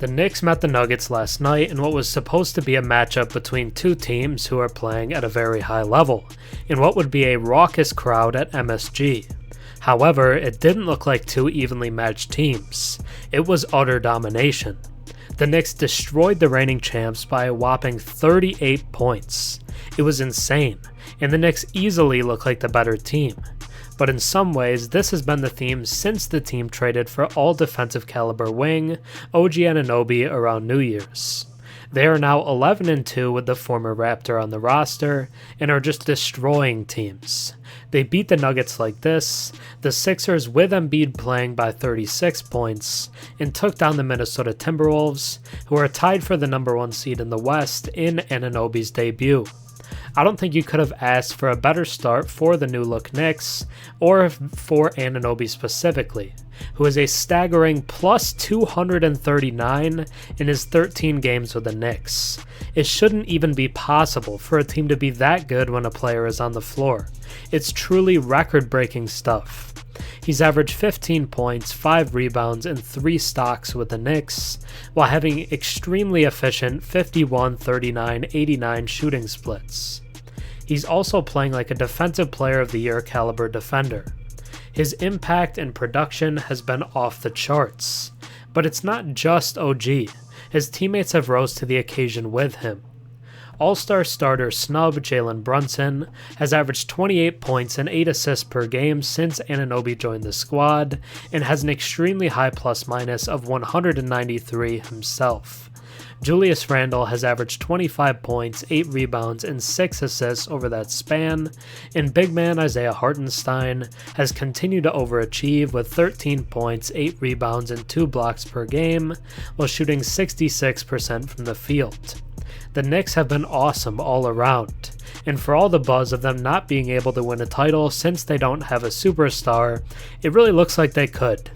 The Knicks met the Nuggets last night in what was supposed to be a matchup between two teams who are playing at a very high level, in what would be a raucous crowd at MSG. However, it didn't look like two evenly matched teams. It was utter domination. The Knicks destroyed the reigning champs by a whopping 38 points. It was insane, and the Knicks easily looked like the better team. But in some ways, this has been the theme since the team traded for all defensive caliber wing OG Anunoby around New Year's. They are now 11-2 with the former Raptor on the roster and are just destroying teams. They beat the Nuggets like this, the Sixers with Embiid playing by 36 points, and took down the Minnesota Timberwolves, who are tied for the number 1 seed in the West in Anunoby's debut. I don't think you could have asked for a better start for the new Look Knicks, or for Anunoby specifically, who is a staggering plus 239 in his 13 games with the Knicks. It shouldn't even be possible for a team to be that good when a player is on the floor. It's truly record-breaking stuff. He's averaged 15 points, 5 rebounds, and 3 stocks with the Knicks, while having extremely efficient 51, 39, 89 shooting splits. He's also playing like a Defensive Player of the Year caliber defender. His impact and production has been off the charts. But it's not just OG. His teammates have rose to the occasion with him. All-Star starter snub Jalen Brunson has averaged 28 points and 8 assists per game since Anunoby joined the squad, and has an extremely high plus-minus of 193 himself. Julius Randle has averaged 25 points, 8 rebounds, and 6 assists over that span, and big man Isaiah Hartenstein has continued to overachieve with 13 points, 8 rebounds, and 2 blocks per game, while shooting 66% from the field. The Knicks have been awesome all around, and for all the buzz of them not being able to win a title since they don't have a superstar, it really looks like they could.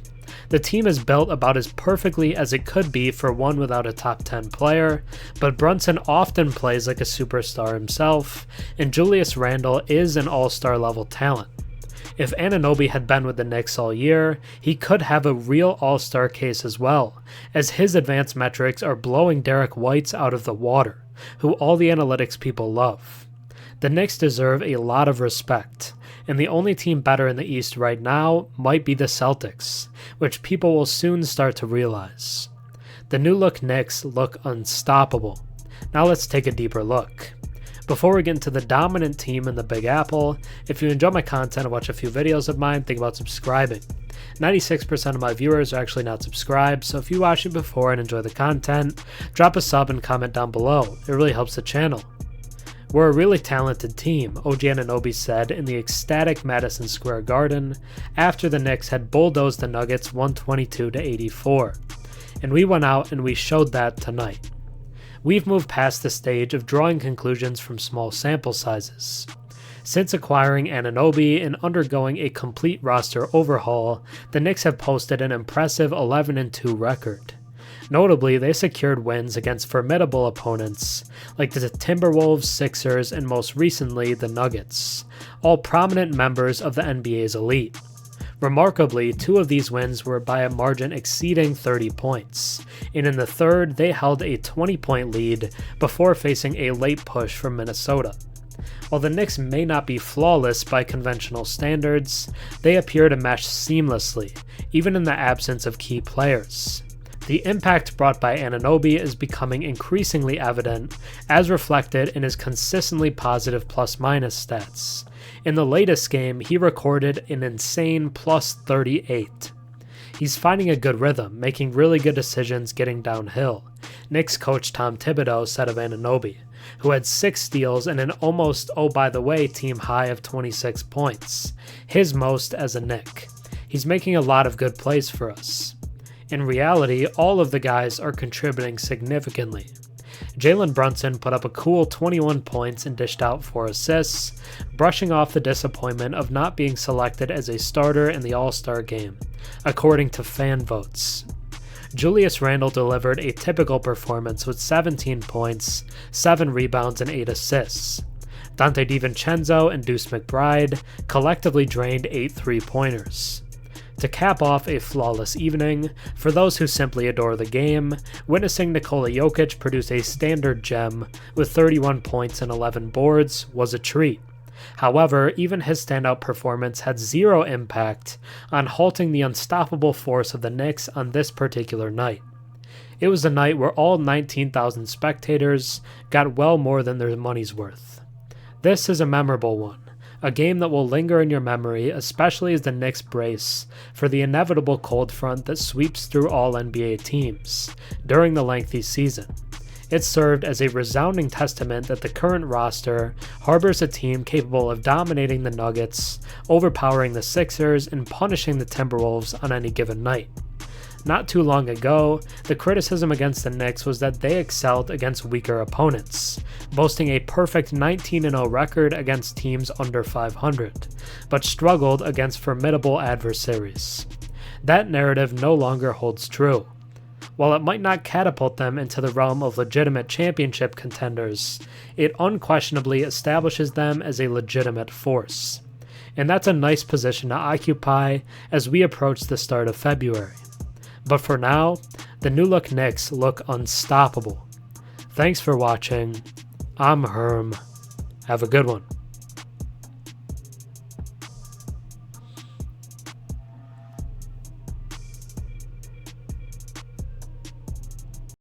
The team is built about as perfectly as it could be for one without a top 10 player, but Brunson often plays like a superstar himself, and Julius Randle is an all-star level talent. If Anunoby had been with the Knicks all year, he could have a real all-star case as well, as his advanced metrics are blowing Derrick White's out of the water, who all the analytics people love. The Knicks deserve a lot of respect, and the only team better in the East right now might be the Celtics, which people will soon start to realize. The new look Knicks look unstoppable. Now let's take a deeper look. Before we get into the dominant team in the Big Apple, if you enjoy my content and watch a few videos of mine, think about subscribing. 96% of my viewers are actually not subscribed, so if you watched it before and enjoy the content, drop a sub and comment down below. It really helps the channel. We're a really talented team, OG Anunoby said in the ecstatic Madison Square Garden after the Knicks had bulldozed the Nuggets 122-84. And we went out and we showed that tonight. We've moved past the stage of drawing conclusions from small sample sizes. Since acquiring Anunoby and undergoing a complete roster overhaul, the Knicks have posted an impressive 11-2 record. Notably, they secured wins against formidable opponents like the Timberwolves, Sixers, and most recently the Nuggets, all prominent members of the NBA's elite. Remarkably, 2 of these wins were by a margin exceeding 30 points, and in the third, they held a 20-point lead before facing a late push from Minnesota. While the Knicks may not be flawless by conventional standards, they appear to mesh seamlessly, even in the absence of key players. The impact brought by Anunoby is becoming increasingly evident, as reflected in his consistently positive plus-minus stats. In the latest game, he recorded an insane plus 38. He's finding a good rhythm, making really good decisions getting downhill, Knicks coach Tom Thibodeau said of Anunoby, who had 6 steals and an almost, oh by the way, team high of 26 points, his most as a Knick. He's making a lot of good plays for us. In reality, all of the guys are contributing significantly. Jalen Brunson put up a cool 21 points and dished out 4 assists, brushing off the disappointment of not being selected as a starter in the All-Star game, according to fan votes. Julius Randle delivered a typical performance with 17 points, 7 rebounds, and 8 assists. Dante DiVincenzo and Deuce McBride collectively drained 8 3-pointers. To cap off a flawless evening, for those who simply adore the game, witnessing Nikola Jokic produce a standard gem with 31 points and 11 boards was a treat. However, even his standout performance had zero impact on halting the unstoppable force of the Knicks on this particular night. It was a night where all 19,000 spectators got well more than their money's worth. This is a memorable one, a game that will linger in your memory, especially as the Knicks brace for the inevitable cold front that sweeps through all NBA teams during the lengthy season. It served as a resounding testament that the current roster harbors a team capable of dominating the Nuggets, overpowering the Sixers, and punishing the Timberwolves on any given night. Not too long ago, the criticism against the Knicks was that they excelled against weaker opponents, boasting a perfect 19-0 record against teams under 500, but struggled against formidable adversaries. That narrative no longer holds true. While it might not catapult them into the realm of legitimate championship contenders, it unquestionably establishes them as a legitimate force. And that's a nice position to occupy as we approach the start of February. But for now, the new look Knicks look unstoppable. Thanks for watching. I'm Herm. Have a good one.